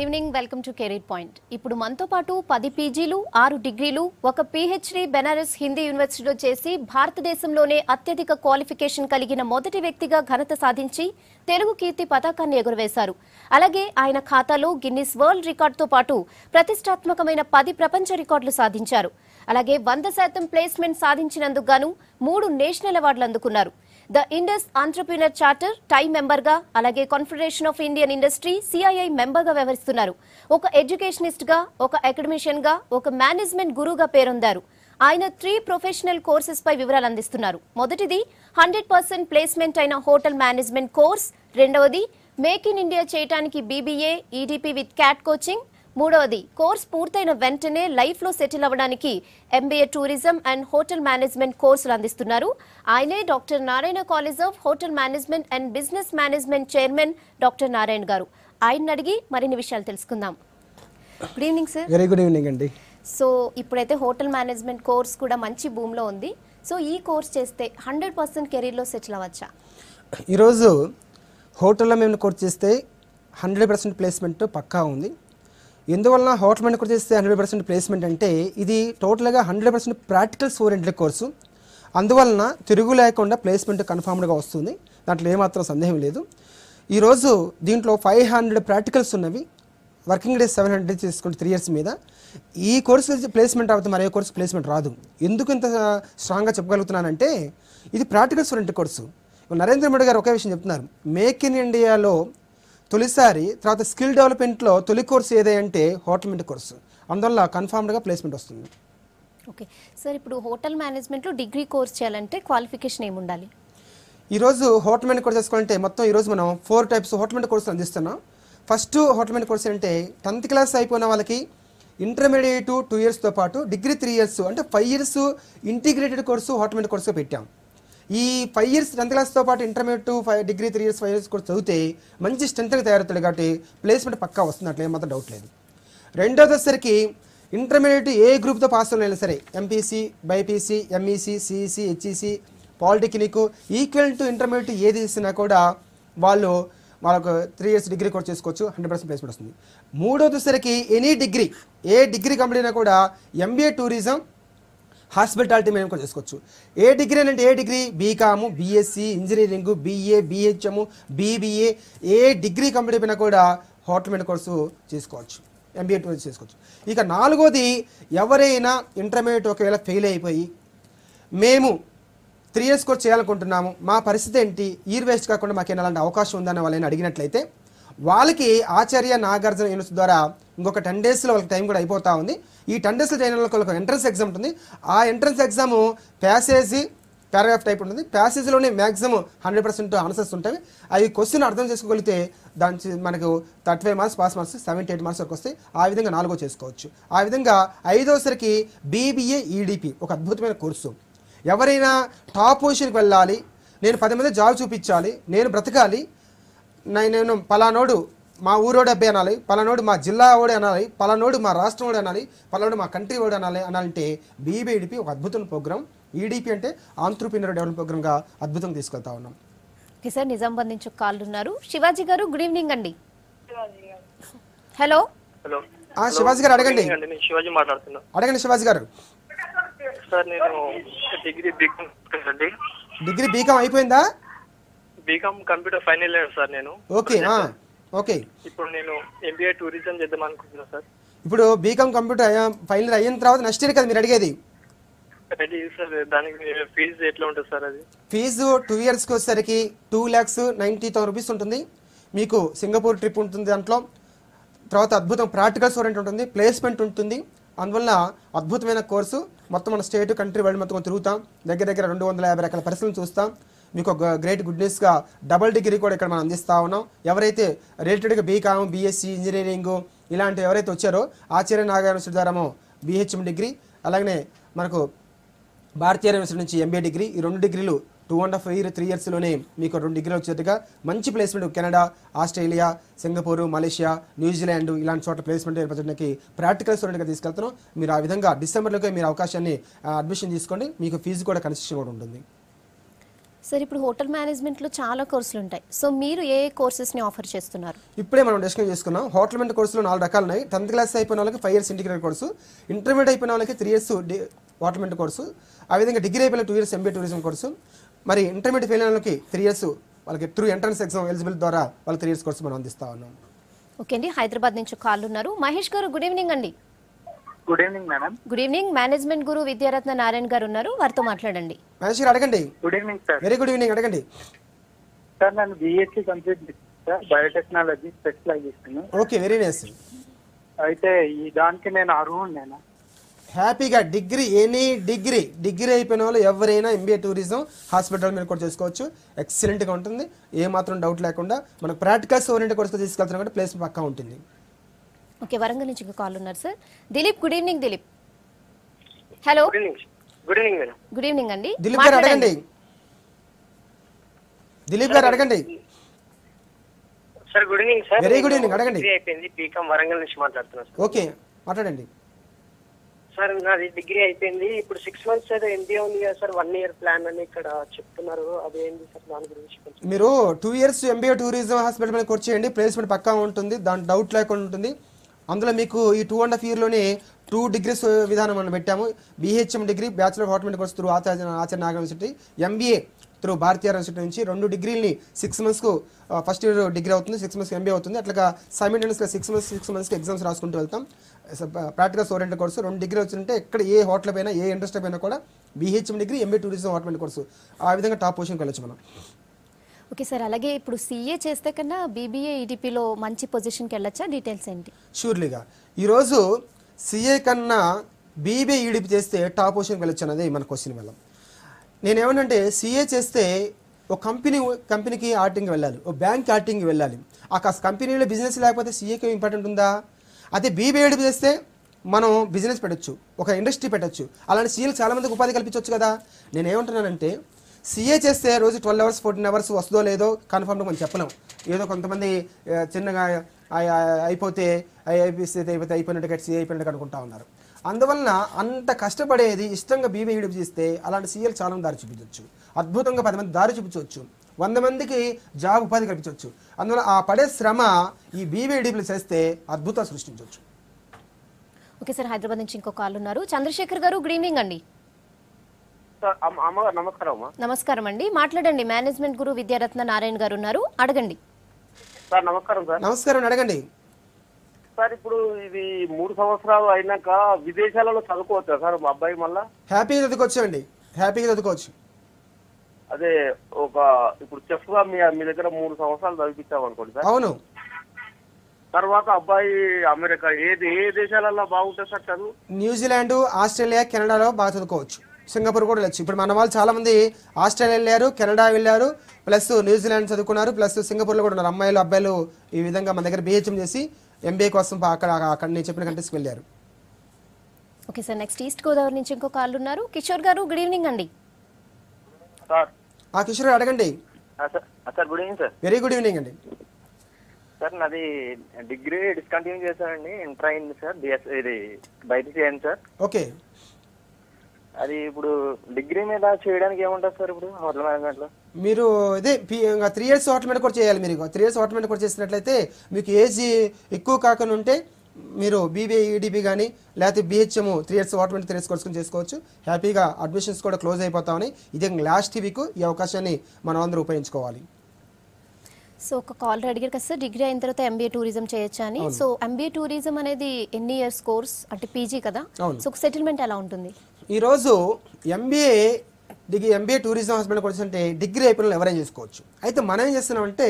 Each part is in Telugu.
Good evening, welcome to career point. ఇప్పుడు మనతో పాటు 10 పీజీలు 6 డిగ్రీలు ఒక పిహెచ్డి బెనారస్ హిందీ యూనివర్సిటీలో చేసి భారతదేశంలోనే అత్యధిక క్వాలిఫికేషన్ కలిగిన మొదటి వ్యక్తిగా ఘనత సాధించి తెలుగు కీర్తి పతాకాన్ని ఎగురవేశారు. అలాగే ఆయన ఖాతాలో గిన్నిస్ వరల్డ్ రికార్డుతో పాటు ప్రతిష్టాత్మకమైన 10 ప్రపంచ రికార్డులు సాధించారు. అలాగే 100% ప్లేస్మెంట్ సాధించినందుకు గాను 3 నేషనల్ అవార్డులు అందుకున్నారు. The Indus entrepreneur charter TiE member గా, అలాగే Confederation of Indian Industry CII member గా వ్యవహరిస్తున్నారు. ఒక ఎడ్యుకేషనిస్ట్ గా, ఒక అకాడమిషియన్ గా, ఒక మేనేజ్మెంట్ గురువుగా పేరొందారు. ఆయన 3 ప్రొఫెషనల్ కోర్సెస్ పై వివరాలు అందిస్తున్నారు. మొదటిది 100% ప్లేస్మెంట్ అయిన హోటల్ మేనేజ్మెంట్ కోర్స్, రెండవది మేక్ ఇన్ ఇండియా చేయడానికి BBA EDP with cat coaching, మూడవది కోర్స్ పూర్తయిన వెంటనే లైఫ్ లో సెటిల్ అవ్వడానికి MBA tourism and hotel management కోర్సులు అందిస్తున్నారు. ఆయనే doctor Narayana college of hotel management and business management chairman doctor Narayana గారు. ఆయన అడిగి మరిన్ని విషయాలు తెలుసుకుందాం. Good evening sir. Very good evening అండి. సో ఇప్పుడైతే హోటల్ మేనేజ్మెంట్ కోర్స్ కూడా మంచి భూమిలో ఉంది. సో ఈ కోర్స్ చేస్తే 100% కెరీర్లో సెటిల్ అవ్వచ్చా? ఈరోజు హోటల్లో మేము కోర్స్ చేస్తే 100% ప్లేస్మెంట్ పక్కా ఉంది. ఎందువలన హోటల్ మేనేజ్మెంట్ కోర్స్ చేస్తే 100% ప్లేస్మెంట్ అంటే ఇది టోటల్గా 100% ప్రాక్టికల్స్ ఓరియంటెడ్ కోర్సు. అందువలన తిరుగు లేకుండా ప్లేస్మెంట్ కన్ఫామ్డ్గా వస్తుంది. దాంట్లో ఏమాత్రం సందేహం లేదు. ఈరోజు దీంట్లో 500 ప్రాక్టికల్స్ ఉన్నవి. వర్కింగ్ డేస్ 700 తీసుకుంటే 3 ఇయర్స్ మీద. ఈ కోర్సు ప్లేస్మెంట్ అవుతుంది, మరో కోర్సు ప్లేస్మెంట్ రాదు. ఎందుకు ఇంత స్ట్రాంగ్గా చెప్పగలుగుతున్నానంటే ఇది practicals oriented course. Narendra Modi గారు ఒకే విషయం చెప్తున్నారు, మేక్ ఇన్ ఇండియాలో తొలిసారి తర్వాత స్కిల్ డెవలప్మెంట్లో తొలి కోర్సు ఏదంటే హోటల్ మేనేజ్మెంట్ కోర్సు. అందువల్ల కన్ఫామ్డ్గా ప్లేస్మెంట్ వస్తుంది. ఓకే సార్, ఇప్పుడు హోటల్ మేనేజ్మెంట్లో డిగ్రీ కోర్స్ చేయాలంటే క్వాలిఫికేషన్ ఏముండాలి? ఈరోజు హోటల్ మేనేజ్మెంట్ కోర్స్ చేసుకోవాలంటే మొత్తం ఈరోజు మనం 4 టైప్స్ హోటల్ మేనేజ్మెంట్ కోర్సులు అందిస్తున్నాం. ఫస్ట్ హోటల్ మేనేజ్మెంట్ కోర్స్ అంటే 10th క్లాస్ అయిపోయిన వాళ్ళకి ఇంటర్మీడియట్ 2 ఇయర్స్తో పాటు డిగ్రీ 3 ఇయర్స్ అంటే 5 years integrated course hotel management కోర్సుగా పెట్టాం. ఈ 5 ఇయర్స్ 10th క్లాస్తో పాటు ఇంటర్మీడియట్ డిగ్రీ 3 ఇయర్స్ 5 ఇయర్స్ కూడా చదివితే మంచి స్ట్రెంత్గా తయారవుతాడు కాబట్టి ప్లేస్మెంట్ పక్కా వస్తుంది, అట్లా ఏమాత్రం డౌట్ లేదు. రెండోది వచ్చేసరికి ఇంటర్మీడియట్ ఏ గ్రూప్తో పాస్ అయినా సరే MPC, BiPC, MEC, CEC, HEC, polytechnic equal to intermediate ఏది చేసినా కూడా వాళ్ళకు 3 ఇయర్స్ డిగ్రీ కోర్స్ చేసుకోవచ్చు, 100% ప్లేస్మెంట్ వస్తుంది. మూడోది వచ్చేసరికి ఎనీ డిగ్రీ, ఏ డిగ్రీ కంప్లీట్ అయినా కూడా ఎంబీఏ టూరిజం హాస్పిటాలిటీ మేము కూడా చేసుకోవచ్చు. ఏ డిగ్రీ అంటే ఏ degree, BCom, BSc, engineering, BA, BHM, BBA, ఏ డిగ్రీ కంప్లీట్ అయిపోయినా కూడా హోటల్ మేనేజ్మెంట్ కోర్సు చేసుకోవచ్చు, ఎంబీఏ టూరిజం చేసుకోవచ్చు. ఇక నాలుగోది ఎవరైనా ఇంటర్మీడియట్ ఒకవేళ ఫెయిల్ అయిపోయి మేము 3 ఇయర్స్ కోర్స్ చేయాలనుకుంటున్నాము, మా పరిస్థితి ఏంటి, ఇయర్ వేస్ట్ కాకుండా మాకేనా అలాంటి అవకాశం ఉందని వాళ్ళని అడిగినట్లయితే వాళ్ళకి ఆచార్య నాగార్జున యూనివర్సిటీ ద్వారా ఇంకొక 10 డేస్లో వాళ్ళకి టైం కూడా అయిపోతూ ఉంది. ఈ 10 డేస్లో అయిన వాళ్ళకి ఎంట్రన్స్ ఎగ్జామ్ ఉంటుంది. ఆ ఎంట్రన్స్ ఎగ్జామ్ ప్యాసేజీ పారాగ్రాఫ్ టైప్ ఉంటుంది. ప్యాసేజీలోనే మ్యాక్సిమం 100% ఆన్సర్స్ ఉంటాయి. అవి క్వశ్చన్ అర్థం చేసుకోగలిగితే దాని మనకు 35 మార్క్స్ పాస్ మార్క్స్ 78 మార్క్స్ వరకు వస్తాయి. ఆ విధంగా 4గో చేసుకోవచ్చు. ఆ విధంగా 5వసరికి బీబీఏ ఈడీపీ ఒక అద్భుతమైన కోర్సు. ఎవరైనా టాప్ పొజిషన్కి వెళ్ళాలి, నేను 10 మంది జాబ్ చూపించాలి, నేను బ్రతకాలి, నేను పలానోడు మా ఊరోడు అబ్బాయి అనాలి, పలానోడు మా జిల్లా ఓడి అనాలి, పలానోడు మా రాష్ట్రం ఓడి అనాలి, పలానోడు మా కంట్రీ ఓడి అనాలంటే బీబీఈడిపి ఒక అద్భుతమైన ప్రోగ్రామ్. ఈడీపీ అంటే ఆంట్రప్రీనర్ డెవలప్ ప్రోగ్రామ్గా అద్భుతంగా తీసుకెళ్తా ఉన్నాం. ఓకే సార్, నిజామాబాద్ నుంచి ఒక కాల్ ఉన్నారు. శివాజీ గారు, గుడ్ ఈవినింగ్ అండి. హలో శివాజీ గారు అడగండి. శివాజీ మాట్లాడుతున్నా. అడగండి శివాజీ గారు. సార్ నేను డిగ్రీ బీకామ్ అండి. డిగ్రీ బీకామ్ అయిపోయిందా? BCom computer final year sir నేను. Okay okay. ఇప్పుడు నేను ఎంబీఏ టూరిజం చేద్దాం అనుకుంటున్నా సార్. ఇప్పుడు బీకామ్ కంప్యూటర్ ఫైనల్ అయిన తర్వాత నెక్స్ట్ ఇయర్ కదా మీరు అడిగేది? Ready sir. దానికి ఫీజు ఎట్లా ఉంటుంది సార్? అది ఫీజు 2 ఇయర్స్కి వచ్చేసరికి 2,90,000 రూపీస్ ఉంటుంది. మీకు సింగపూర్ ట్రిప్ ఉంటుంది, దాంట్లో తర్వాత అద్భుతం ప్రాక్టికల్స్ ఓరియంట్ ఉంటుంది, ప్లేస్మెంట్ ఉంటుంది. అందువల్ల అద్భుతమైన కోర్సు. మొత్తం మన స్టేట్ కంట్రీ వరల్డ్ మొత్తం తిరుగుతాం, దగ్గర 250 రకాల పరిస్థితులను చూస్తాం. మీకు ఒక గ్రేట్ గుడ్ న్యూస్గా డబుల్ డిగ్రీ కూడా ఇక్కడ మనం అందిస్తూ ఉన్నాం. ఎవరైతే రిలేటెడ్గా బీకామ్, బీఎస్సీ, ఇంజనీరింగ్ ఇలాంటివి ఎవరైతే వచ్చారో ఆచార్య నాగార్జున యూనివర్సిటీ ద్వారా బీహెచ్ఎం డిగ్రీ, అలాగనే మనకు భారతీయ యూనివర్సిటీ నుంచి ఎంబీఏ డిగ్రీ, ఈ 2 డిగ్రీలు 2.5 ఇయర్ 3 ఇయర్స్లోనే మీకు 2 డిగ్రీలు వచ్చేట్టుగా మంచి placement Canada, Australia, Singapore, Malaysia, New Zealand ఇలాంటి చోట్ల ప్లేస్మెంట్ ఏర్పడడానికి ప్రాక్టికల్స్ ఓరియంట్గా తీసుకెళ్తున్నాం. మీరు ఆ విధంగా డిసెంబర్లోకి మీరు అవకాశాన్ని అడ్మిషన్ తీసుకోండి. మీకు ఫీజు కూడా కన్సెషన్ కూడా ఉంటుంది. సార్ ఇప్పుడు హోటల్ మేనేజ్మెంట్లో చాలా కోర్సులు ఉంటాయి. సో మీరు ఏ కోర్సెస్ని ఆఫర్ చేస్తున్నారు? ఇప్పుడే మనం డిస్కస్ చేసుకున్నాం. హోటల్ మేనేజ్మెంట్ కోర్సులో 4 రకాలు ఉన్నాయి. 10th క్లాస్ అయిపోయిన వాళ్ళకి 5 years ఇంటిగ్రేటెడ్ కోర్సు, ఇంటర్మీడియట్ అయిపోయిన వాళ్ళకి 3 years హోటల్ మేనేజ్మెంట్ కోర్సు, ఆ విధంగా డిగ్రీ అయిపోయిన 2 years MBA టూరిజం కోర్సు, మరి ఇంటర్మీడియట్ ఫెయిల్ అయిన వాళ్ళకి 3 years వాళ్ళకి త్రూ ఎంట్రన్స్ ఎగ్జామ్ ఎలిజిబుల్ ద్వారా వాళ్ళకి 3 years కోర్సు మనం అందిస్తా ఉన్నాం. ఓకే అండి, హైదరాబాద్ నుంచి కాల్ ఉన్నారు. మహేష్ గారు గుడ్ ఈవినింగ్ అండి. Good evening madam. Good evening. Management guru Vidyaratna Narayana గారు ఉన్నారు, వారితో మాట్లాడండి. మహేష్ గారు అడగండి. Good evening sir. Very good evening, అడగండి సార్ నేను BSc complete sir, biotechnology specialisation. Okay, very nice. అయితే ఈ దానికి నేను అర్హుడినేనా? హ్యాపీగా ఎనీ డిగ్రీ అయిపోయిన వాళ్ళు ఎవరైనా MBA టూరిజం హాస్పిటల్ మీద కూడా చేసుకోవచ్చు. ఎక్సలెంట్గా ఉంటుంది, ఏమాత్రం డౌట్ లేకుండా. మనకు ప్రాక్టికల్స్ ఓరియంటెడ్ కోర్సు తీసుకెళ్తున్నాం కాబట్టి ప్లేస్ పక్కా ఉంటుంది. ఓకే, వరంగల్ నుంచి ఇంకా కాల్ ఉన్నారు sir. Dilip, good evening Dilip. Hello, good evening madam. Good evening అండి. దిలీప్ గారు అడగండి. దిలీప్ గారు అడగండి. Sir good evening sir. Very good evening, అడగండి. డిగ్రీ అయిపోయింది, బీకామ్ వరంగల్ నుంచి మాట్లాడుతున్నాను సార్. ఓకే, మాట్లాడండి. సార్ నాది డిగ్రీ అయిపోయింది, ఇప్పుడు 6 months ఏదో MBA ఉంది కదా సార్, 1 year ప్లాన్ అని ఇక్కడ చెప్తున్నారు, అదేంటి సార్ దాని గురించి కొంచెం. మీరు 2 years MBA టూరిజం హాస్పిటల్ మీద కోర్స్ చేయండి, ప్లేస్మెంట్ పక్కా ఉంటుంది, దాని డౌట్ లేకుండా ఉంటుంది. అందులో మీకు ఈ 2.5 yearలోనే 2 degrees విధానం మనం పెట్టాము. BHM degree bachelor of hotel course through Acharya Naga university, MBA through Bharatiya university నుంచి 2 degreesని 6 monthsకు ఫస్ట్ ఇయర్ డిగ్రీ అవుతుంది, 6 months MBA అవుతుంది. అట్లాగా సైమిల్టేనియస్గా 6 monthsకి ఎగ్జామ్స్ రాసుకుంటూ వెళ్తాం. ప్రాక్టికల్స్ ఓరియంటెడ్ కోర్సు 2 degree వచ్చింటే ఎక్కడ ఏ హోటల్ పైన ఏ ఇండస్ట్రీ పైన కూడా BHM degree MBA tourism hotel course ఆ విధంగా టాప్ పొజిషన్కి వెళ్ళొచ్చు మనం. ఓకే సార్, అలాగే ఇప్పుడు CA చేస్తే కన్నా BBA EDPలో మంచి పొజిషన్కి వెళ్ళొచ్చా? డీటెయిల్స్ ఏంటి? షూర్లీగా ఈరోజు CA కన్నా BBA EDP చేస్తే టాప్ పొజిషన్కి వెళ్ళొచ్చు అన్నది మన క్వశ్చన్ వల్ల. నేనేమనంటే CA చేస్తే ఒక కంపెనీకి ఆడిటింగ్ వెళ్ళాలి, ఒక బ్యాంక్ ఆడిటింగ్ వెళ్ళాలి. ఆ కంపెనీలో బిజినెస్ లేకపోతే CAకి ఇంపార్టెంట్ ఉందా? అదే BBA EDP చేస్తే మనం బిజినెస్ పెట్టచ్చు, ఒక ఇండస్ట్రీ పెట్టచ్చు. అలాంటి CAలకు చాలామందికి ఉపాధి కల్పించవచ్చు కదా. నేనేమంటున్నానంటే CA చేస్తే రోజు 12 hours 14 hours వస్తుందో లేదో కన్ఫర్మ్గా మనం చెప్పలేం. ఏదో కొంతమంది చిన్నగా అయిపోతే అయిపోయినట్టుగా CA అయిపోయినట్టుగా అనుకుంటా ఉన్నారు. అందువలన అంత కష్టపడేది ఇష్టంగా BBA EDP చేస్తే అలాంటి CAలు చాలా దారి చూపించవచ్చు, అద్భుతంగా 10 మంది దారి చూపించవచ్చు, 100 మందికి జాబ్ ఉపాధి కల్పించవచ్చు. అందువల్ల ఆ పడే శ్రమ ఈ BBA EDPలు చేస్తే అద్భుతాలు సృష్టించవచ్చు. ఓకే సార్, హైదరాబాద్ నుంచి ఇంకో కాల్ ఉన్నారు. చంద్రశేఖర్ గారు గుడ్ ఈవినింగ్ అండి. అమ్మగారు నమస్కారం అమ్మా. నమస్కారం అండి, మాట్లాడండి. మేనేజ్మెంట్ గురు విద్యారత్న నారాయణ గారు ఉన్నారు, అడగండి. సార్ నమస్కారం సార్. నమస్కారం, అడగండి. సార్ ఇప్పుడు ఇది 3 సంవత్సరాలు అయినాక విదేశాలలో చదువుకోవచ్చా సార్ మా అబ్బాయి? మళ్ళా హ్యాపీగా చదువుకోవచ్చు అండి, హ్యాపీగా చదువుకోవచ్చు. అదే ఒక ఇప్పుడు చెఫ్ గా మీ దగ్గర 3 సంవత్సరాలు చదివించాం అనుకోండి సార్. అవును. తర్వాత అబ్బాయి అమెరికా ఏ దేశాలలో బాగుంటుంది సార్ చదువు? న్యూజిలాండ్, ఆస్ట్రేలియా, కెనడాలో బాగా చదువుకోవచ్చు. సింగపూర్ కూడా వెళ్ళచ్చు. ఇప్పుడు మన వాళ్ళు చాలా మంది ఆస్ట్రేలియా వెళ్ళారు, కెనడా వెళ్ళారు, ప్లస్ న్యూజిలాండ్ చదువుకున్నారు, ప్లస్ సింగపూర్లో కూడా ఉన్నారు. అమ్మాయిలు అబ్బాయిలు ఈ విధంగా మన దగ్గర BHM చేసి MBA కోసం అక్కడ నేను చెప్పిన కంట్రీస్కి వెళ్ళారు. Okay sir, next east Godavari నుంచి ఇంకో కాల్ ఉన్నారు. కిషోర్ గారు గుడ్ ఈవినింగ్ అండి. సార్ కిషోర్ గారు అడగండి. Sir good evening sir. Very good evening అండి. సార్ నాది డిగ్రీ డిస్కంటిన్యూ చేశానండి, ఇంటర్ అయింది సార్, ఇది బయట చేయండి సార్. ఓకే, అది ఇప్పుడు డిగ్రీ మీద చేయడానికి ఏముంటుంది సార్ ఇప్పుడు హోటల్ మేనేజ్మెంట్లో? మీరు ఇదే 3 years హోటల్ మీద కూడా చేయాలి. మీరు 3 years హోటల్ మీద కూడా చేసినట్లయితే మీకు ఏజ్ ఎక్కువ కాకుండా ఉంటే మీరు BBA EDP కానీ లేకపోతే BHM 3 years హోటల్ మీద 3 years కోర్సుకొని చేసుకోవచ్చు. హ్యాపీగా అడ్మిషన్స్ కూడా క్లోజ్ అయిపోతామని ఇదే లాస్ట్ వీక్ ఈ అవకాశాన్ని మనం అందరూ ఉపయోగించుకోవాలి. సో ఒక కాల్ అడిగారు కదా సార్, డిగ్రీ అయిన తర్వాత MBA టూరిజం చేయొచ్చా అని. సో MBA టూరిజం అనేది ఎన్ని ఇయర్స్ కోర్స్ అంటే PG కదా, సో సెటిల్మెంట్ ఎలా ఉంటుంది? ఈరోజు MBA టూరిజం హాస్పిటల్ కోర్స్ అంటే డిగ్రీ అయిపోయిన ఎవరైనా చేసుకోవచ్చు. అయితే మనం ఏం చేస్తున్నామంటే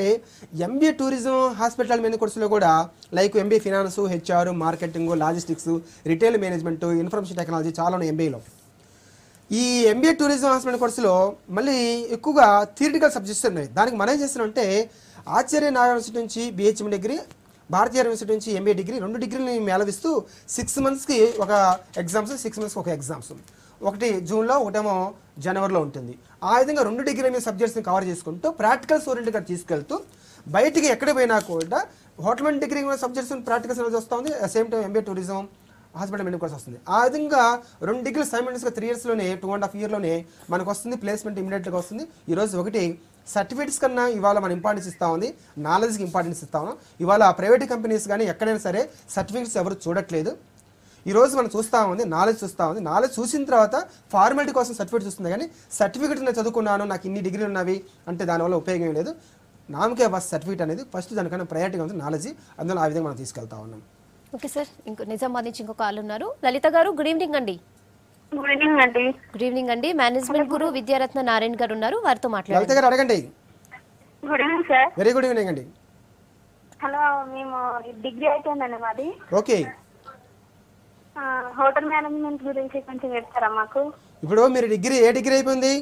MBA టూరిజం హాస్పిటల్ మీద కోర్సులో కూడా like MBA finance, HR, marketing, logistics, retail management, information technology చాలా ఉన్నాయి MBAలో. ఈ MBA టూరిజం హాస్పిటల్ కోర్సులో మళ్ళీ ఎక్కువగా థియరిటికల్ సబ్జెక్ట్స్ ఉన్నాయి. దానికి మనం ఏం చేస్తున్నామంటే ఆచార్య నాగ యూనివర్సిటీ నుంచి BHM డిగ్రీ, భారతీయ యూనివర్సిటీ నుంచి MBA డిగ్రీ 2 degreesని మేళవిస్తూ 6 monthsకి ఒక ఎగ్జామ్స్, 6 monthsకి ఒక ఎగ్జామ్స్, ఒకటి జూన్లో ఒకటేమో జనవరిలో ఉంటుంది. ఆ విధంగా 2 degree మీద సబ్జెక్ట్స్ని కవర్ చేసుకుంటూ ప్రాక్టికల్స్ ఓరియంటెడ్గా తీసుకెళ్తూ బయటికి ఎక్కడ పోయినా కూడా హోటల్ డిగ్రీ సబ్జెక్ట్స్ ప్రాక్టికల్స్ అనేది వస్తుంది. Same time MBA tourism hospital medical course వస్తుంది. ఆ విధంగా 2 డిగ్రీలు సైమల్టేనియస్గా 3 ఇయర్స్లోనే 2.5 ఇయర్లోనే మనకు వస్తుంది, ప్లేస్మెంట్ ఇమీడియట్గా వస్తుంది. ఈరోజు ఒకటి సర్టిఫికేట్స్ కన్నా ఇవాళ మనం ఇంపార్టెన్స్ ఇస్తా ఉంది, నాలెడ్జ్కి ఇంపార్టెన్స్ ఇస్తా ఉన్నాం. ఇవాళ ప్రైవేట్ కంపెనీస్ కానీ ఎక్కడైనా సరే సర్టిఫికేట్స్ ఎవరు చూడట్లేదు. ఈరోజు మనం చూస్తూ ఉంది, నాలెడ్జ్ చూస్తూ ఉంది. నాలెడ్జ్ చూసిన తర్వాత ఫార్మాలిటీ కోసం సర్టిఫికేట్ చూస్తుంది, కానీ సర్టిఫికేట్ నేను చదువుకున్నాను, నాకు ఇన్ని డిగ్రీలు ఉన్నవి అంటే దానివల్ల ఉపయోగం లేదు. నామకే ఫస్ట్ సర్టిఫికేట్ అనేది ఫస్ట్ దానికన్నా ప్రయారిటీగా ఉంది నాలెడ్జ్. అందులో ఆ విధంగా మనం తీసుకెళ్తా ఉన్నాం. ఓకే సార్, నిజామాబాద్ నుంచి ఇంకొక కాల్ ఉన్నారు. లలిత గారు, గుడ్ ఈవినింగ్ అండి. గుడ్ ఈవినింగ్ అండి. గుడ్ ఈవినింగ్ అండి. మేనేజ్మెంట్ గురు విద్యారత్న నారాయణ గారు ఉన్నారు, వారితో లలిత మాట్లాడండి. గారు అడగండి. Good evening sir. Very good evening అండి. హలో, మేము డిగ్రీ అయిపోయిందండి మాది. ఓకే, హోటల్ మేనేజ్మెంట్ గురించి కొంచెం చెప్తారా మాకు? ఇప్పుడు మీరు ఏ డిగ్రీ అయిపోయింది?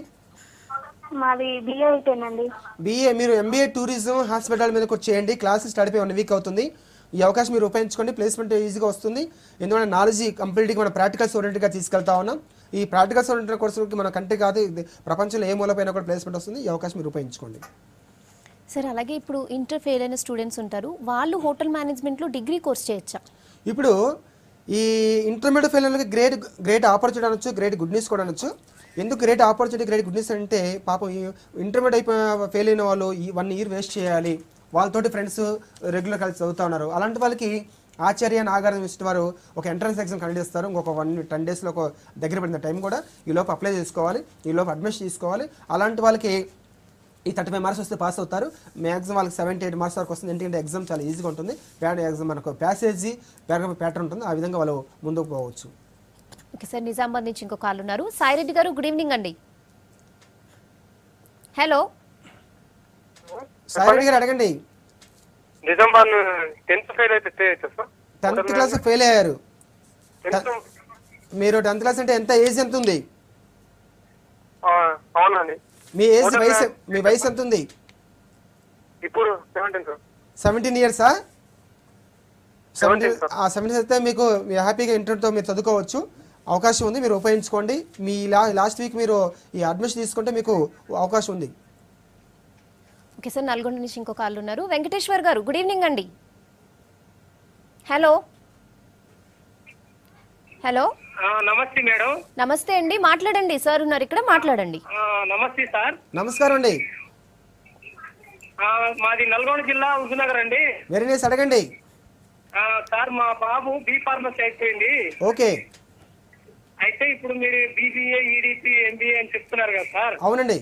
మాది బిఏ అయిపోయిందండి. బిఏ. మీరు ఎంబీఏ టూరిజం హాస్పిటల్ మీదకి వచ్చేయండి. క్లాసెస్ స్టార్ట్ అయిపోయి 1 వీక్ అవుతుంది. ఈ అవకాశం మీరు ఉపయోగించుకోండి, ప్లేస్మెంట్ ఈజీగా వస్తుంది. ఎందుకంటే నాలెడ్జ్ కంప్లీట్గా మనం ప్రాక్టికల్స్ ఓరియంటెడ్గా తీసుకెళ్తా ఉన్నాం. ఈ ప్రాక్టికల్స్ ఓరియంటెడ్ కోర్సులకి మన కంటే కాదు, ప్రపంచంలో ఏ మూలపైన కూడా ప్లేస్మెంట్ వస్తుంది. ఈ అవకాశం మీరు ఉపయోగించుకోండి. సార్, అలాగే ఇప్పుడు ఇంటర్ ఫెయిల్ అయిన స్టూడెంట్స్ ఉంటారు, వాళ్ళు హోటల్ మేనేజ్మెంట్లో డిగ్రీ కోర్స్ చేయొచ్చా? ఇప్పుడు ఈ ఇంటర్మీడియట్ ఫెయిల్ అయిన గ్రేట్ ఆపర్చునిటీ అనొచ్చు, గ్రేట్ గుడ్ న్యూస్ కూడా అనొచ్చు. ఎందుకు great opportunity, great good news అంటే, పాపం ఈ ఇంటర్మీడియట్ ఫెయిల్ అయిన వాళ్ళు ఈ 1 ఇయర్ వేస్ట్ చేయాలి, వాళ్ళతోటి ఫ్రెండ్స్ రెగ్యులర్ కలిసి చదువుతూ ఉన్నారు. అలాంటి వాళ్ళకి ఆచార్య నాగార్జున యూనివర్సిటీ వారు ఒక ఎంట్రన్స్ ఎగ్జామ్ కండక్ట్ చేస్తారు. ఇంకొక 10 డేస్లో ఒక దగ్గర పడిన టైం కూడా ఈ లోపు అప్లై చేసుకోవాలి, ఈ లోపు అడ్మిషన్ తీసుకోవాలి. అలాంటి వాళ్ళకి ఈ 35 మార్క్స్ వస్తే పాస్ అవుతారు. మ్యాక్సిమం వాళ్ళకి 78 మార్క్స్ వరకు వస్తుంది. ఎందుకంటే ఎగ్జామ్ చాలా ఈజీగా ఉంటుంది. ఎగ్జామ్ మనకు ప్యాసేజీ ప్యాటర్న్ ఉంటుంది. ఆ విధంగా వాళ్ళు ముందుకు పోవచ్చు. ఓకే సార్, నిజామాబాద్ నుంచి ఇంకో కాల్ ఉన్నారు. సాయిరెడ్డి గారు, గుడ్ ఈవినింగ్ అండి. హలో సాయిరెడ్డి గారు అడగండి. నిజామాబాద్ 10th ఫెయిల్ అయితే సార్. 10th క్లాస్ ఫెయిల్ అయ్యారు. మీరు 10th క్లాస్ అంటే ఎంత ఏజ్ ఎంత ఉంది? అవునండి. మీ వయసు ఎంత ఉంది? ఇప్పుడు 17 సార్. 17 ఇయర్సా? 17 అయితే మీకు హ్యాపీగా ఇంటర్తో మీరు చదువుకోవచ్చు. అవకాశం ఉంది, మీరు ఉపయోగించుకోండి. మీ లాస్ట్ వీక్ మీరు ఈ అడ్మిషన్ తీసుకుంటే మీకు అవకాశం ఉంది. ఓకే సార్, నల్గొండ నుంచి ఇంకో కాల్ ఉన్నారు. వెంకటేశ్వర్ గారు, గుడ్ ఈవినింగ్ అండి. హలో హలో నమస్తే మేడం. నమస్తే అండి, మాట్లాడండి. సార్ ఉన్నారు ఇక్కడ, మాట్లాడండి. నమస్తే సార్. నమస్కారం అండి. మాది నల్గొండ జిల్లా హుజూర్నగర్ అండి. వెరీ నైస్, అడగండి. సార్, మా బాబు బి ఫార్మసీ అయిపోయింది. ఓకే. అయితే ఇప్పుడు మీరు బీబీఏ, ఈడీపీ, ఎంబీఏ అని చెప్తున్నారు కదా సార్. అవునండి.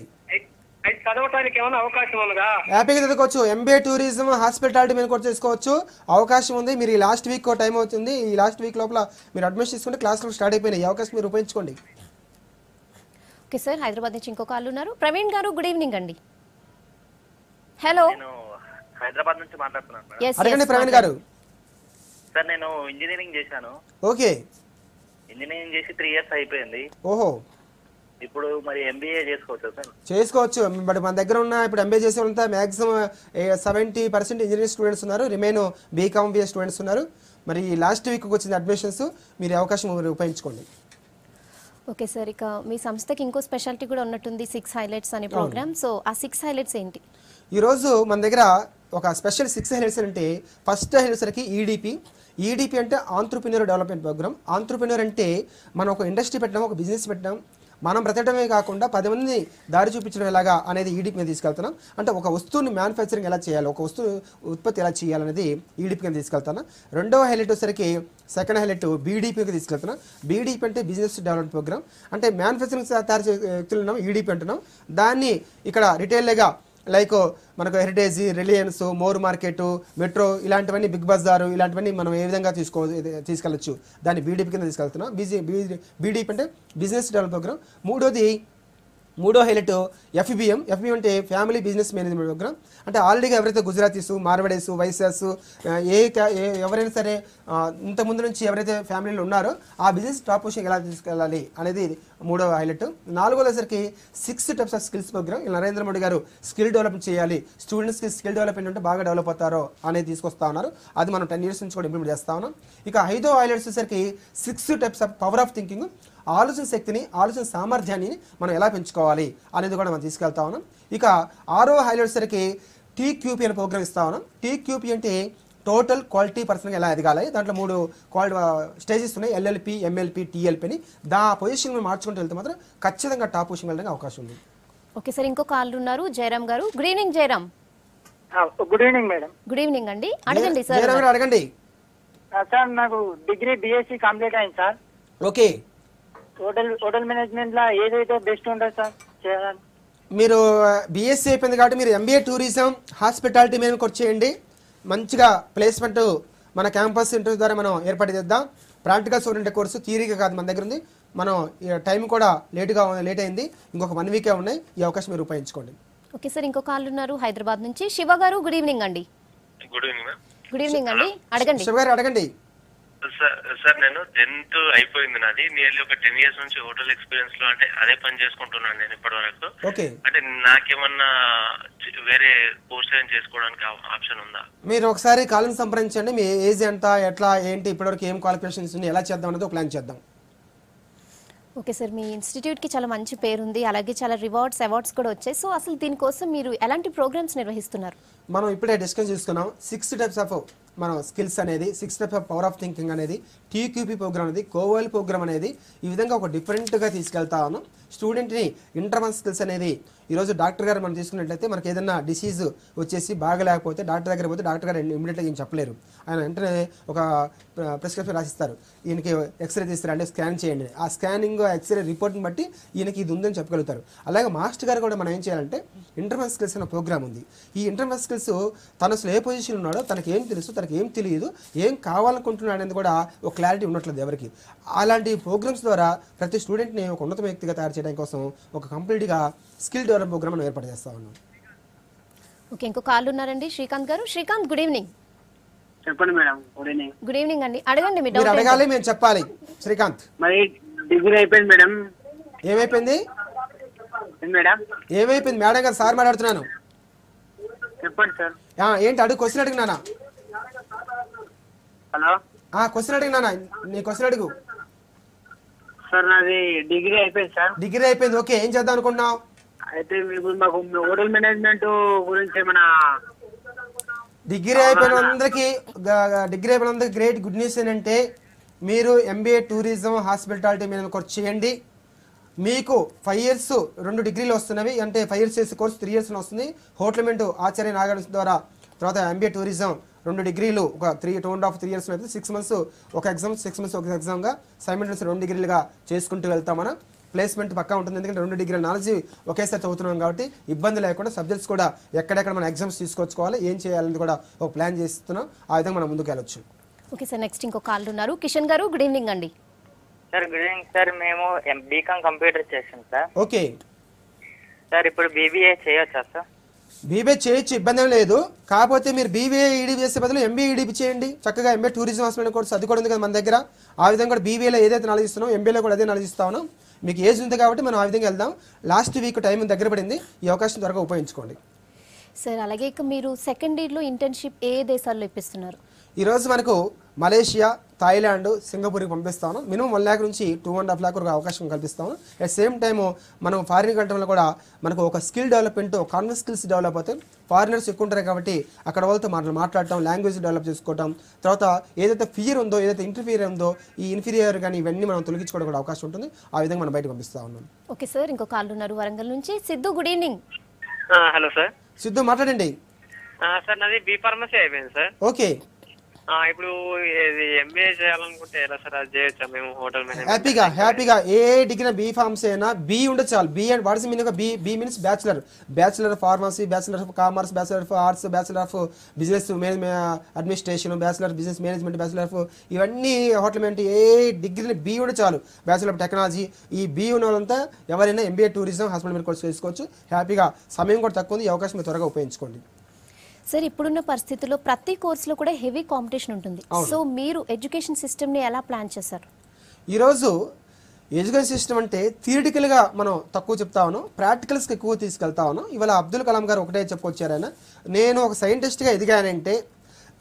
అయితే చదవటానికి ఏమైనా అవకాశం ఉందా? హ్యాపీగా చదువుకోవచ్చు. ఎంబీఏ టూరిజం హాస్పిటాలిటీ మీద కూడా చేసుకోవచ్చు. అవకాశం ఉంది. మీరు ఈ లాస్ట్ వీక్ టైం అవుతుంది. ఈ లాస్ట్ వీక్ లోపల మీరు అడ్మిషన్ తీసుకుంటే క్లాసులు స్టార్ట్ అయిపోయినాయి. ఈ అవకాశం మీరు ఉపయోగించుకోండి. ఓకే సార్, హైదరాబాద్ నుంచి ఇంకో కాల్ ఉన్నారు. ప్రవీణ్ గారు, గుడ్ ఈవినింగ్ అండి. హలో, నేను హైదరాబాద్ నుంచి మాట్లాడుతున్నాను మేడం. Yes, అడగండి yes, ప్రవీణ్ గారు. సార్, నేను ఇంజనీరింగ్ చేశాను. ఓకే. ఇంజనీరింగ్ చేసి 3 ఇయర్స్ అయిపోయింది. ఓహో. ఇప్పుడు మరి ఎంబీఏ చేసుకోవచ్చా సార్? చేసుకోవచ్చు. బట్ మన దగ్గర ఉన్న ఇప్పుడు ఎంబీఏ చేసే వాళ్ళంతా మ్యాక్సిమం 70% ఇంజనీరింగ్ స్టూడెంట్స్ ఉన్నారు, రిమైన్ బీకామ్ బిఏ స్టూడెంట్స్ ఉన్నారు. మరి లాస్ట్ వీక్ వచ్చింది అడ్మిషన్స్. మీరు అవకాశం ఉపయోగించుకోండి. ఓకే సార్, ఇక మీ సంస్థకి ఇంకో స్పెషాలిటీ కూడా ఉన్నట్టుంది, 6 హైలైట్స్ అనే ప్రోగ్రామ్. సో ఆ 6 హైలైట్స్ ఏంటి? ఈరోజు మన దగ్గర ఒక స్పెషల్ 6 హైలైట్స్ అంటే, ఫస్ట్ హైలైట్స్కి ఈడీపీ అంటే ఆంట్రప్రెన్యూర్ డెవలప్మెంట్ ప్రోగ్రామ్. ఆంట్రప్రెన్యూర్ అంటే మనం ఒక ఇండస్ట్రీ పెట్టడం, ఒక బిజినెస్ పెట్టడం, మనం బ్రతకడమే కాకుండా 10 మంది దారి చూపించడం ఎలాగా అనేది ఈడీపీ మీద తీసుకెళ్తున్నాం. అంటే ఒక వస్తువుని మ్యానుఫ్యాక్చరింగ్ ఎలా చేయాలి, ఒక వస్తువు ఉత్పత్తి ఎలా చేయాలనేది ఈడీపీ మీద తీసుకెళ్తాను. రెండవ హైలైట్ వచ్చేసరికి సెకండ్ హైలైట్ బీడీపీకి తీసుకెళ్తున్నాం. బీడీపీ అంటే బిజినెస్ డెవలప్మెంట్ ప్రోగ్రామ్. అంటే మ్యానుఫ్యాక్చరింగ్ తయారు చేసే వ్యక్తులు ఉన్నాం, ఈడీపీ అంటున్నాం. దాన్ని ఇక్కడ రిటైల్గా లైక్ మనకు heritage, Reliance, more market, metro ఇలాంటివన్నీ, బిగ్ బజార్ ఇలాంటివన్నీ మనం ఏ విధంగా తీసుకెళ్ళచ్చు, దాన్ని బీడీపీ కింద తీసుకెళ్తున్నాం. బీడీపీ అంటే బిజినెస్ డెవలప్ ప్రోగ్రామ్. మూడో హైలైట్ ఎఫ్బిఎం అంటే ఫ్యామిలీ బిజినెస్ మేనేజ్మెంట్ ప్రోగ్రామ్. అంటే ఆల్రెడీగా ఎవరైతే గుజరాతీస్, మార్వడీస్, వైశ్యాస్ ఎవరైనా సరే ఇంతకుముందు నుంచి ఎవరైతే ఫ్యామిలీలో ఉన్నారో ఆ బిజినెస్ టాప్ పొజిషన్ ఎలా తీసుకెళ్ళాలి అనేది మూడవ హైలైట్. నాలుగోసరికి 6 types of skills programme. Narendra Modi గారు స్కిల్ డెవలప్మెంట్ చేయాలి, స్టూడెంట్స్కి స్కిల్ డెవలప్మెంట్ ఉంటే బాగా డెవలప్ అవుతారో అనేది తీసుకొస్తా ఉన్నారు. అది మనం 10 years నుంచి కూడా ఇంప్లిమెంట్ చేస్తా ఉన్నాం. ఇక 5వ హైలైట్స్ వచ్చేసరికి 6 types of power of thinking, ఆలోచన శక్తిని, ఆలోచన సామర్థ్యాన్ని మనం ఎలా పెంచుకోవాలి అనేది కూడా మనం తీసుకెళ్తా ఉన్నాం. ఇక 6వ హైలైట్ సరికి టీక్యూపీ అనే ప్రోగ్రామ్ ఇస్తా ఉన్నాం. టీక్యూపీ అంటే టోటల్ క్వాలిటీ పర్సన్గా ఎలా ఎదగాలి, దాంట్లో 3 స్టేజెస్ ఉన్నాయి, ఎల్ఎల్పి, ఎంఎల్పి, టీఎల్పిని. పొజిషన్ మేము మార్చుకుంటూ వెళ్తే మాత్రం ఖచ్చితంగా టాప్ పొజిషన్ వెళ్ళడానికి అవకాశం ఉంది. ఓకే సార్, ఇంకో కాల్ ఉన్నారు జయరామ్ గారు. Good evening Jayaram. Good evening madam. Good evening అండి, అడగండి సార్. జయరామ్ గారు అడగండి. సార్ నాకు డిగ్రీ బీఎస్సీ కంప్లీట్ అయింది సార్. ఓకే, హోటల్ మేనేజ్మెంట్ లో ఏదైతే బెస్ట్ ఉంటుంది సార్ చేయాలని? మీరు బీఎస్సీ అయిపోయింది కాబట్టి మీరు ఎంబీఏ టూరిజం హాస్పిటాలిటీ మీద వచ్చేయండి. మంచిగా ప్లేస్మెంట్ మన క్యాంపస్ ఇంటర్వ్యూ ద్వారా మనం ఏర్పాటు చేద్దాం. ప్రాక్టికల్స్ ఓరియంటెడ్ కోర్సు, థియరీగా కాదు మన దగ్గర ఉంది. మనం టైం కూడా లేట్ అయింది, ఇంకొక 1 వీకే ఉన్నాయి. ఈ అవకాశం మీరు ఉపయోగించుకోండి. ఓకే సార్, ఇంకో కాల్ ఉన్నారు హైదరాబాద్ నుంచి. శివ గారు గుడ్ ఈవినింగ్ అండి. Good evening ma'am. Good evening అండి, అడగండి. శివ గారు అడగండి. సార్ నేను 10th అయిపోయింది నాది. నియర్లీ ఒక 10 years నుంచి హోటల్ ఎక్స్పీరియన్స్ లో అంటే అదే పని చేసుకుంటున్నాను నేను ఇప్పటి వరకు. ఓకే, అంటే నాకేమన్నా వేరే కోర్స్ ఏం చేసుకోవడానికి ఆప్షన్ ఉందా? మీరు ఒకసారి కాలం సంప్రదించండి. మీ ఏజ్ ఎంత, ఎట్లా, ఏంటి, ఇప్పటివరకు ఏం క్వాలిఫికేషన్స్ ఉంది, ఎలా చేద్దాం అనేది ఒక ప్లాన్ చేద్దాం. ఓకే సార్, మీ ఇన్స్టిట్యూట్కి చాలా మంచి పేరుంది, అలాగే చాలా రివార్డ్స్, అవార్డ్స్ కూడా వచ్చాయి. సో అసలు దీనికోసం మీరు ఎలాంటి ప్రోగ్రామ్స్ నిర్వహిస్తున్నారు? మనం ఇప్పుడే డిస్కస్ చేసుకున్నాం. 6 types ఆఫ్ మనం స్కిల్స్ అనేది, 6 types of power of thinking అనేది, టీక్యూపీ ప్రోగ్రామ్ అనేది, కోవల్ ప్రోగ్రామ్ అనేది, ఈ విధంగా ఒక డిఫరెంట్గా తీసుకెళ్తా ఉన్నాం. స్టూడెంట్ని ఇంటర్వల్ స్కిల్స్ అనేది ఈరోజు డాక్టర్ గారు మనం తీసుకున్నట్లయితే మనకి ఏదైనా డిసీజ్ వచ్చేసి బాగలేకపోతే డాక్టర్ దగ్గర పోతే డాక్టర్ గారు ఇమీడియట్గా ఏం చెప్పలేరు. ఆయన వెంటనే ఒక ప్రిస్క్రిప్షన్ రాసిస్తారు, ఈయనకి ఎక్స్రే తీస్తారు, అంటే స్కాన్ చేయండి. ఆ స్కానింగ్ ఎక్స్రే రిపోర్ట్ని బట్టి ఈయనకి ఇది ఉందని చెప్పగలుగుతారు. అలాగే మాస్టర్ గారు కూడా మనం ఏం చేయాలంటే ఇంటర్వల్ స్కిల్స్ అనే ప్రోగ్రామ్ ఉంది. ఈ ఇంటర్వల్ స్కిల్స్ తను అసలు ఏ పొజిషన్ ఉన్నాడో, తనకి ఏం తెలుసు, తనకి ఏం తెలియదు, ఏం కావాలనుకుంటున్నాడు అనేది కూడా ఒక క్లారిటీ ఉండట్లేదు ఎవరికి. అలాంటి ప్రోగ్రామ్స్ ద్వారా ప్రతి స్టూడెంట్ని ఒక ఉన్నత వ్యక్తిగా తయారు చేయడం కోసం ఒక కంప్లీట్గా స్కిల్ డెవలప్ ప్రోగ్రామ్ మనం ఏర్పాటు చేస్తా ఉన్నాం. ఓకే, ఇంకో కాల్ ఉన్నారండి శ్రీకాంత్ గారు. Srikanth good evening. చెప్పండి madam. Good evening. Good evening అండి, అడగండి. మీ మీరు డౌట్ అడగాలి, మేము చెప్పాలి. శ్రీకాంత్, మరి డిగ్రీ అయిపోయింది మేడం. ఏమైపోయింది? మేడం ఏమైపోయింది? మేడం గారు, సార్ మాట్లాడుతున్నాను. చెప్పండి సార్. ఏంటి అడుగు, క్వశ్చన్ అడిగినానా? హలో క్వశ్చన్ అడిగినానా? నీ క్వశ్చన్ అడుగు. సార్ నాది డిగ్రీ అయిపోయింది సార్. డిగ్రీ అయిపోయింది, ఓకే. ఏం చేద్దాం అనుకున్నావు? అయితే మీకు మాకు హోటల్ మేనేజ్మెంట్ గురించి ఏమైనా? డిగ్రీ అయిపోయిన అందరికీ గ్రేట్ గుడ్ న్యూస్ ఏంటంటే మీరు ఎంబీఏ టూరిజం హాస్పిటాలిటీ మీద కోర్స్ చేయండి. మీకు 5 years 2 degrees వస్తున్నవి, అంటే 5 years చేసే కోర్స్ 3 years వస్తుంది. హోటల్ మేనేజ్మెంట్ ఆచార్య నాగార్జున ద్వారా, తర్వాత ఎంబీఏ టూరిజం 2 degrees ఒక 2.5-3 years అయితే 6 months ఒక ఎగ్జామ్, 6 months ఒక ఎగ్జామ్గా సైమల్టేనియస్ 2 degreesగా చేసుకుంటూ వెళ్తాం. మనం ప్లేస్మెంట్ పక్కా ఉంటుంది, ఎందుకంటే 2 degrees నాలెడ్జ్ ఒకేసారి చదువుతున్నాం కాబట్టి ఇబ్బంది లేకుండా సబ్జెక్ట్స్ కూడా ఎక్కడెక్కడ మనం ఎగ్జామ్స్ తీసుకొచ్చుకోవాలి, ఏం చేయాలని కూడా ఒక ప్లాన్ చేస్తున్నాం. ఆ విధంగా మనం ముందుకు వెళ్ళొచ్చు. ఓకే సార్, నెక్స్ట్ ఇంకో కాల్ ఉన్నారు కిషన్ గారు. గుడ్ ఈవినింగ్ అండి. Sir good evening sir. మేము బీకామ్ కంప్యూటర్ చేసాం సార్. ఓకే సార్ ఇప్పుడు బీబీఏ చేయొచ్చా సార్? బీబీఏ చేయొచ్చు, ఇబ్బంది ఏం లేదు. కాకపోతే మీరు బీబీఏ ఈడీపీ చేసే బదులు ఎంబీఏ ఈడీపీ చేయండి. చక్కగా ఎంబీఏ టూరిజం హాస్పిటల్ కోర్స్ అది కూడా ఉంది కదా మన దగ్గర. ఆ విధంగా కూడా బీబీఏలో ఏదైతే నాలెడ్జ్ ఇస్తున్నాం ఎంబీఏలో కూడా అదే నాలెడ్జ్ ఇస్తా ఉన్నాం. మీకు ఏజ్ ఉంది కాబట్టి మనం ఆ విధంగా వెళ్దాం. లాస్ట్ వీక్ టైం దగ్గర పడింది, ఈ అవకాశం త్వరగా ఉపయోగించుకోండి. సార్ అలాగే ఇక మీరు సెకండ్ ఇయర్లో ఇంటర్న్షిప్ ఏ దేశాల్లో ఇప్పిస్తున్నారు? ఈరోజు మనకు మలేషియా, థాయిలాండ్, సింగపూర్కి పంపిస్తాను. మినిమం 1 lakh నుంచి 2.5 lakh వరకు అవకాశం కల్పిస్తాము. అట్ సేమ్ టైము మనం ఫారిన్ కంట్రీలో కూడా మనకు ఒక skill development, confidence skills develop అవుతాయి. ఫారినర్స్ ఎక్కువ ఉంటారు కాబట్టి అక్కడ వాళ్ళతో మాట్లాడటం, లాంగ్వేజ్ డెవలప్ చేసుకోవడం, తర్వాత ఏదైతే ఫియర్ ఉందో, ఏదైతే ఇంటర్ఫియర్ ఉందో, ఈ ఇన్ఫీరియర్ కానీ ఇవన్నీ మనం తొలగించుకోవడం కూడా అవకాశం ఉంటుంది. ఆ విధంగా మనం బయటకు పంపిస్తా ఉన్నాం. ఓకే సార్, ఇంకో కాల్ ఉన్నారు వరంగల్ నుంచి. Siddhu good evening. Hello sir. Siddhu మాట్లాడండి. సార్ నాది బీ ఫార్మసీ అయిపోయింది సార్. ఓకే, ఇప్పుడు ఎంబీఏ చేయాలనుకుంటే ఎలా సార్, అది చేయొచ్చా మేము హోటల్ మేనేజ్మెంట్? హ్యాపీగా ఏ డిగ్రీ బీ ఫార్మసీ అయినా బీ ఉండదు చాలు. B and what's meaning B means bachelor of pharmacy, bachelor of commerce, bachelor of arts, bachelor of business administration, bachelor of business management, bachelor of ఇవన్నీ హోటల్ మేనేజ్మెంట్ ఏ డిగ్రీని బీ ఉండే చాలు. బ్యాచులర్ ఆఫ్ టెక్నాలజీ, ఈ బీ ఉన్న వాళ్ళంతా ఎవరైనా ఎంబీఏ టూరిజం హాస్పిటల్ కోర్స్ చేసుకోవచ్చు. హ్యాపీగా, సమయం కూడా తక్కువ ఉంది, ఈ అవకాశం మీరు త్వరగా ఉపయోగించుకోండి. సార్ ఇప్పుడున్న పరిస్థితుల్లో ప్రతి కోర్సులో కూడా హెవీ కాంపిటీషన్ ఉంటుంది. సో మీరు ఎడ్యుకేషన్ సిస్టమ్ని ఎలా ప్లాన్ చేశారు? ఈరోజు ఎడ్యుకేషన్ సిస్టమ్ అంటే థియరిటికల్గా మనం తక్కువ చెప్తా ఉన్నాం, ప్రాక్టికల్స్కి ఎక్కువ తీసుకెళ్తా ఉన్నాం. ఇవాళ అబ్దుల్ కలాం గారు ఒకటే చెప్పుకొచ్చారు, ఆయన నేను ఒక సైంటిస్ట్గా ఎదిగానంటే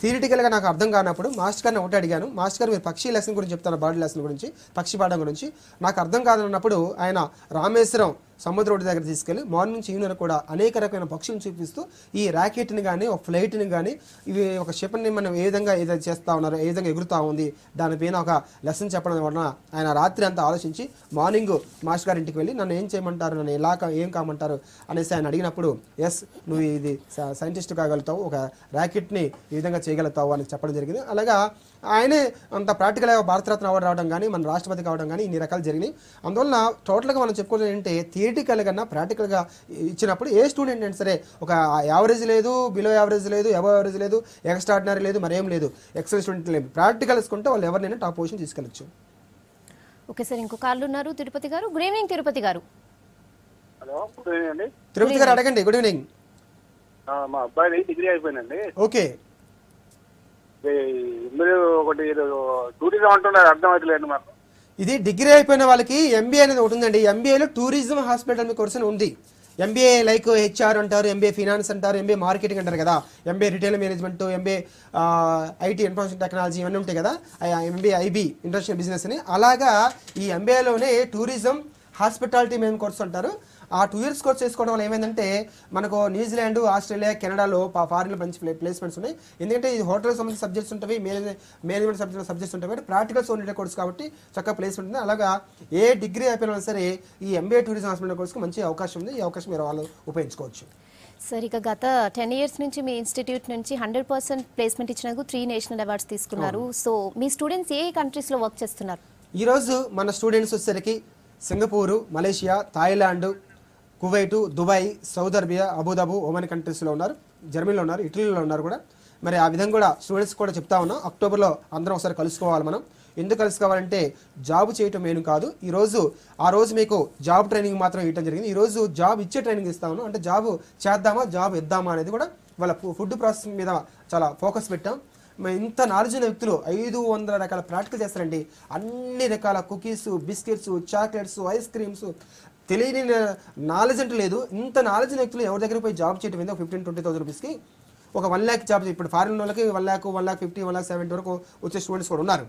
థియరిటికల్గా నాకు అర్థం కానప్పుడు మాస్టర్ గారిని ఒకటే అడిగాను, మాస్టర్ గారు మీరు పక్షి లెసన్ గురించి చెప్తాను, బర్డ్ లెసన్ గురించి, పక్షి పాఠం గురించి నాకు అర్థం కాదన్నప్పుడు ఆయన రామేశ్వరం సముద్ర ఒడ్డు దగ్గర తీసుకెళ్ళి మార్నింగ్ నుంచి ఈవినింగ్ కూడా అనేక రకమైన పక్షులను చూపిస్తూ ఈ ర్యాకెట్ని కానీ ఒక ఫ్లైట్ని కానీ ఇవి ఒక షిప్ని మనం ఏ విధంగా ఏదైతే చేస్తూ ఉన్నారో ఏ విధంగా ఎగురుతూ ఉంది దానిపైన ఒక లెసన్ చెప్పడం వలన ఆయన రాత్రి అంతా ఆలోచించి మార్నింగ్ మాస్టర్ గారి ఇంటికి వెళ్ళి నన్ను ఏం చేయమంటారు, నన్ను ఎలా ఏం కామంటారు అనేసి ఆయన అడిగినప్పుడు ఎస్ నువ్వు ఇది సైంటిస్ట్ కాగలుగుతావు, ఒక ర్యాకెట్ని ఈ విధంగా చేయగలుగుతావు అని చెప్పడం జరిగింది. అలాగా ఆయనే అంత ప్రాక్టికల్గా భారతరత్న అవార్డు రావడం కానీ మన రాష్ట్రపతి కావడం కానీ ఇన్ని రకాలు జరిగినాయి. అందువల్ల టోటల్గా మనం చెప్పుకోవాలి ఏంటంటే థియరిటికల్ కన్నా ప్రాక్టికల్గా ఇచ్చినప్పుడు ఏ స్టూడెంట్ అయినా సరే ఒక యావరేజ్ లేదు, బిలో యావరేజ్ లేదు, అబవ్ యావరేజ్ లేదు, ఎక్స్ట్రాడినరీ లేదు, మరేం లేదు, ఎక్సలెంట్ స్టూడెంట్ లేదు, ప్రాక్టికల్ వేసుకుంటే వాళ్ళు ఎవరినైనా టాప్ పొజిషన్ తీసుకెళ్ళచ్చు. ఓకే సార్, ఇంకో కాళ్ళు ఉన్నారు తిరుపతి గారు. గుడ్ ఈవినింగ్ తిరుపతి గారు. హలో, గుడ్ ఈవినింగ్ అండి. తిరుపతి గారు అడగండి. Good evening. మా అబ్బాయి డిగ్రీ అయిపోయిందండి. ఓకే, మీరు ఒకటి టూరిజం అంటున్నారు, అర్థం అవుతలేదు మాకు. ఇది డిగ్రీ అయిపోయిన వాళ్ళకి ఎంబీఏ అనేది ఒకటి ఉందండి. ఎంబీఏలో టూరిజం హాస్పిటల్ కోర్స్ అని ఉంది. ఎంబీఏ లైక్ హెచ్ఆర్ అంటారు, ఎంబీఏ ఫినాన్స్ అంటారు, ఎంబీఏ మార్కెటింగ్ అంటారు కదా, MBA retail management, MBA IT information technology ఇవన్నీ ఉంటాయి కదా, ఎంబీఏ ఐబీ ఇంటర్నేషనల్ బిజినెస్ అని. అలాగా ఈ ఎంబీఏలోనే టూరిజం హాస్పిటాలిటీ మేనేజ్మెంట్ కోర్స్ అంటారు. ఆ 2 years కోర్స్ చేసుకోవడం వల్ల ఏమైందంటే మనకు న్యూజిలాండ్, ఆస్ట్రేలియా, కెనడాలో ఫారిన్లో మంచి ప్లేస్మెంట్స్ ఉన్నాయి. ఎందుకంటే ఇది హోటల్ సంబంధించిన సబ్జెక్ట్స్ ఉంటాయి, మేనేజ్మెంట్ సబ్జెక్ట్స్ ఉంటాయి కాబట్టి ప్రాక్టికల్స్ ఓరియంటెడ్ కోర్స్ కాబట్టి చక్కగా ప్లేస్మెంట్ ఉంది. అలాగా ఏ డిగ్రీ అయిపోయినా సరే ఈ ఎంబీఏ టూరిజం హాస్పిటల్ కోర్స్కి మంచి అవకాశం ఉంది. ఈ అవకాశం మీరు వాళ్ళు ఉపయోగించుకోవచ్చు. సార్, ఇక గత 10 years నుంచి మీ ఇన్స్టిట్యూట్ నుంచి 100% ప్లేస్మెంట్ ఇచ్చినందుకు 3 నేషనల్ అవార్డ్స్ తీసుకున్నారు. సో మీ స్టూడెంట్స్ ఏ కంట్రీస్లో వర్క్ చేస్తున్నారు? ఈరోజు మన స్టూడెంట్స్ వచ్చేసరికి Singapore, Malaysia, Thailand, Kuwait, Dubai, Saudi Arabia, Abu Dhabi, Oman కంట్రీస్లో ఉన్నారు, జర్మనీలో ఉన్నారు, ఇటలీలో ఉన్నారు కూడా. మరి ఆ విధంగా కూడా స్టూడెంట్స్ కూడా చెప్తా ఉన్నాం. అక్టోబర్లో అందరం ఒకసారి కలుసుకోవాలి. మనం ఎందుకు కలుసుకోవాలంటే జాబ్ చేయటం మెయిన్ కాదు. ఆ రోజు మీకు జాబ్ ట్రైనింగ్ మాత్రం ఇవ్వడం జరిగింది. ఈరోజు జాబ్ ఇచ్చే ట్రైనింగ్ ఇస్తా ఉన్నాం. అంటే జాబ్ చేద్దామా, జాబ్ ఇద్దామా అనేది కూడా వాళ్ళ ఫుడ్ ప్రాసెసింగ్ మీద చాలా ఫోకస్ పెట్టాం. ఇంత నాలెడ్జ్ ఉన్న వ్యక్తులు 500 రకాల ప్రాక్టికల్ చేస్తారండి. అన్ని రకాల cookies, biscuits, chocolates, ice creams, తెలియని నాలెడ్జ్ అంటే లేదు. ఇంత నాలెడ్జ్ ఉన్న వ్యక్తులు ఎవరి దగ్గర పోయి జాబ్ చేయడం ఏందో 15,000-20,000 రూపీస్కి ఒక 1 lakh జాబ్. ఇప్పుడు ఫారిన్ వాళ్ళకి 1 lakh, 1,50,000, 1,70,000 వరకు వచ్చే స్టూడెంట్స్ కూడా ఉన్నారు.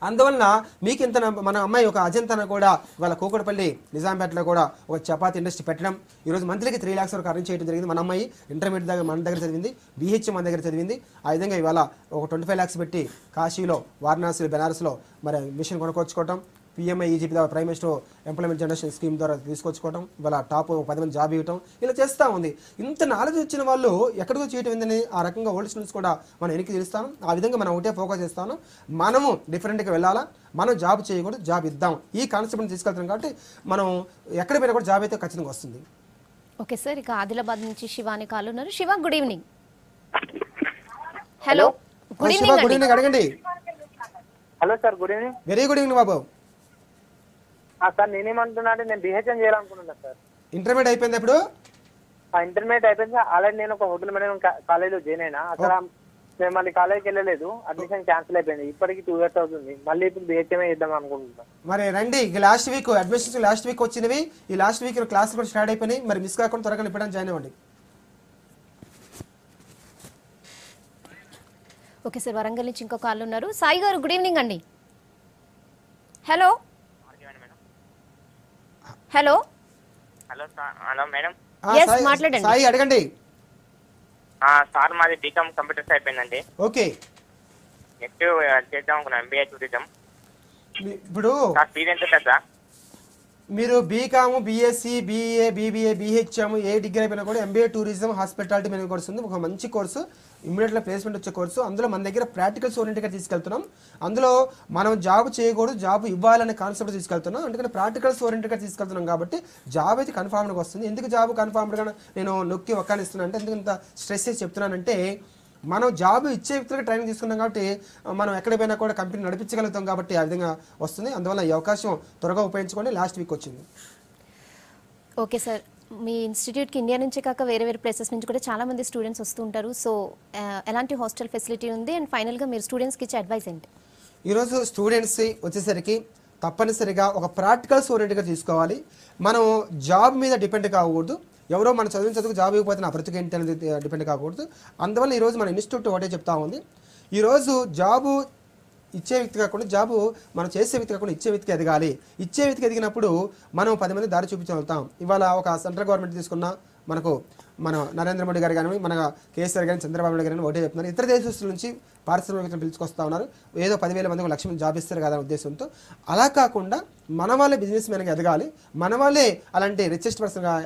అందువలన మీకు ఇంత మన అమ్మాయి ఒక అజంతన కూడా వాళ్ళ కూకట్పల్లి నిజాంపేటలో కూడా ఒక చపాతీ ఇండస్ట్రీ పెట్టడం, ఈరోజు మంత్లీకి 3 lakhs వరకు అరేంజ్ చేయడం జరిగింది. మన అమ్మాయి ఇంటర్మీడియట్ దగ్గర మన దగ్గర చదివింది, BHM మన దగ్గర చదివింది. ఆ విధంగా ఇవాళ ఒక 25 lakhs పెట్టి కాశీలో, వారణాసిలో, బెనారస్లో మరి మిషన్ కొనుక్కొచ్చుకోవటం, PMI EGP ద్వారా prime minister employment generation scheme ద్వారా తీసుకొచ్చుకోవడం, ఇవాళ టాప్ 10 మంది జాబ్ ఇవ్వటం, ఇలా చేస్తూ ఉంది. ఇంత నాలెడ్జ్ వచ్చిన వాళ్ళు ఎక్కడికో చేయటం ఏందని ఆ రకంగా ఓల్డ్ స్టూడెంట్స్ కూడా మనం వెనక్కి తెలుస్తాను. ఆ విధంగా మనం ఒకటే ఫోకస్ చేస్తాను. మనము డిఫరెంట్గా వెళ్ళాలా, మనం జాబ్ చేయకూడదు, జాబ్ ఇద్దాం, ఈ కాన్సెప్ట్ని తీసుకెళ్తాం. కాబట్టి మనం ఎక్కడ పోయినా కూడా జాబ్ అయితే ఖచ్చితంగా వస్తుంది. ఓకే సార్, ఇక ఆదిలాబాద్ నుంచి శివాని కాల్ ఉన్నారు. Shiva, good evening. Hello, good evening. అడగండి. Hello sir, good evening. Very good evening బాబు. సార్ నేనేమంటున్నా అంటే నేను BHM చేయాలనుకుంటున్నా సార్. ఇంటర్మీడియట్ అయిపోయింది ఇప్పుడు? ఇంటర్మీడియట్ అయిపోయింది సార్. ఆల్రెడీ నేను ఒక హోటల్ మేనేజ్మెంట్ కాలేజీలో జాయిన్ అయినా. అక్కడ మేము మళ్ళీ కాలేజీకి వెళ్ళలేదు, అడ్మిషన్ క్యాన్సిల్ అయిపోయింది. ఇప్పటికి 2 years అవుతుంది. మళ్ళీ ఇప్పుడు BHM చేద్దాం అనుకుంటున్నాం. మరి రండి, last week admissions last week వచ్చినవి, ఈ లాస్ట్ వీక్ క్లాస్ కూడా స్టార్ట్ అయిపోయినాయి. మరి మిస్ కాకుండా త్వరగా ఇప్పడానికి జాయిన్ అవ్వండి. ఓకే సార్, వరంగల్ నుంచి ఇంకో కాల్ ఉన్నారు. సాయి గారు, గుడ్ ఈవినింగ్ అండి. Hello hello hello madam. మాట్లాడండి. సాయి అడగండి. సార్ మాది బీకామ్ కంప్యూటర్స్ అయిపోయిందండి. ఓకే, నెక్స్ట్ చేద్దాం అనుకున్నాం MBA టూరిజం. ఇప్పుడు ఫీజు ఎంత సార్? మీరు BCom, BSc, BA, BBA, BHM ఏ డిగ్రీ అయిపోయినా కూడా MBA tourism hospitality management course ఉంది. ఒక మంచి కోర్సు, ఇమ్మీడియట్గా ప్లేస్మెంట్ వచ్చే కోర్సు. అందులో మన దగ్గర ప్రాక్టికల్స్ ఓరియంటెడ్గా తీసుకెళ్తున్నాం. అందులో మనం జాబ్ చేయకూడదు, జాబ్ ఇవ్వాలనే కాన్సెప్ట్ తీసుకెళ్తున్నాం. అందుకని ప్రాక్టికల్స్ ఓరియంటెడ్గా తీసుకెళ్తున్నాం కాబట్టి జాబ్ అయితే కన్ఫామ్డ్గా వస్తుంది. ఎందుకు జాబ్ కన్ఫామ్డ్గా నేను నొక్కి ఒక్కానిస్తున్నాను అంటే, ఎందుకు ఇంత స్ట్రెస్ చేసి చెప్తున్నానంటే, మనం జాబ్ ఇచ్చే వ్యక్తులకు ట్రైనింగ్ తీసుకున్నాం కాబట్టి మనం ఎక్కడ పోయినా కూడా కంపెనీ నడిపించగలుగుతాం కాబట్టి ఆ విధంగా వస్తుంది. అందువల్ల ఈ అవకాశం త్వరగా ఉపయోగించుకోండి. లాస్ట్ వీక్ వచ్చింది. ఓకే సార్, మీ ఇన్స్టిట్యూట్కి ఇండియా నుంచే కాక వేరే ప్లేసెస్ నుంచి కూడా చాలా మంది స్టూడెంట్స్ వస్తూ ఉంటారు. సో ఎలాంటి హాస్టల్ ఫెసిలిటీ ఉంది అండ్ ఫైనల్గా మీరు స్టూడెంట్స్కి ఇచ్చే అడ్వైస్ ఏంటి? ఈరోజు స్టూడెంట్స్ వచ్చేసరికి తప్పనిసరిగా ఒక ప్రాక్టికల్స్ ఓరియంటెడ్గా తీసుకోవాలి. మనం జాబ్ మీద డిపెండ్ కాకూడదు. ఎవరో మన చదువు జాబ్ ఇవ్వకపోతే నా బ్రతుకు ఏంటి అనేది డిపెండ్ కాకూడదు. అందువల్ల ఈరోజు మన ఇన్స్టిట్యూట్ ఒకటే చెప్తా ఉంది, ఈరోజు జాబు ఇచ్చే వ్యక్తి కాకుండా జాబు మనం చేసే వ్యక్తి కాకుండా ఇచ్చే వ్యక్తికి ఎదగాలి. ఇచ్చే వ్యక్తికి ఎదిగినప్పుడు మనం 10 మంది దారి చూపించగలుగుతాం. ఇవాళ ఒక సెంట్రల్ గవర్నమెంట్ తీసుకున్న మనకు మన నరేంద్ర మోడీ గారు కానీ మన కేసీఆర్ కానీ చంద్రబాబు నాయుడు గారు ఒకటే చెప్తున్నారు, ఇతర దేశస్తుల నుంచి పారిశ్రామికవేత్తలను పిలుచుకొస్తా ఉన్నారు, ఏదో 10,000 మందికి 1,00,000 మంది జాబ్ ఇస్తారు కదా అనే ఉద్దేశంతో. అలా కాకుండా మన వాళ్ళే బిజినెస్ మ్యాన్గా ఎదగాలి, మన వాళ్ళే అలాంటి రిచెస్ట్ పర్సన్గా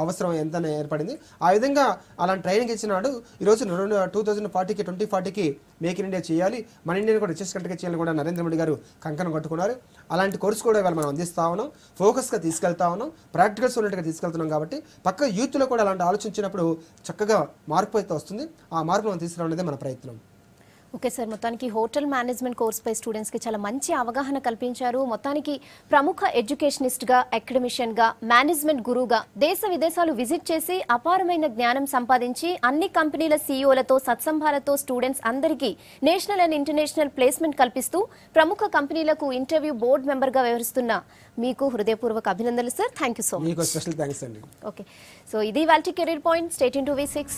అవసరం ఎంత ఏర్పడింది. ఆ విధంగా అలాంటి ట్రైనింగ్ ఇచ్చినాడు. ఈరోజు 2040కి 2040కి మేక్ ఇన్ ఇండియా చేయాలి, మన ఇండియాని కూడా రిచెస్ట్ కంట్రీగా చేయాలని కూడా నరేంద్ర మోడీ గారు కంకణం కట్టుకున్నారు. అలాంటి కోర్సు కూడా ఇవాళ మనం అందిస్తా ఉన్నాం, ఫోకస్గా తీసుకెళ్తా ఉన్నాం, ప్రాక్టికల్స్ ఉన్నట్టుగా తీసుకెళ్తున్నాం. కాబట్టి పక్క యూత్లో కూడా అలాంటి ఆలోచించినప్పుడు చక్కగా మార్పు అయితే వస్తుంది. ఆ మార్పు మనం తీసుకురావడం మన ప్రయత్నం. ఓకే సార్, మొత్తానికి హోటల్ మేనేజ్మెంట్ కోర్సుపై స్టూడెంట్స్కి చాలా మంచి అవగాహన కల్పించారు. మొత్తానికి ప్రముఖ ఎడ్యుకేషనిస్ట్గా, అకాడమిషియన్గా, మేనేజ్మెంట్ గురువుగా దేశ విదేశాలు విజిట్ చేసి అపారమైన జ్ఞానం సంపాదించి అన్ని కంపెనీల సీఈఓలతో సత్సంభాలతో స్టూడెంట్స్ అందరికీ నేషనల్ అండ్ ఇంటర్నేషనల్ ప్లేస్మెంట్ కల్పిస్తూ ప్రముఖ కంపెనీలకు ఇంటర్వ్యూ బోర్డు మెంబర్గా వ్యవహరిస్తున్న మీకు హృదయపూర్వక అభినందనలు sir. Thank you so much. Special thanks అండి. ఓకే, సో ఇది వాల్టీ career point. State in to V6.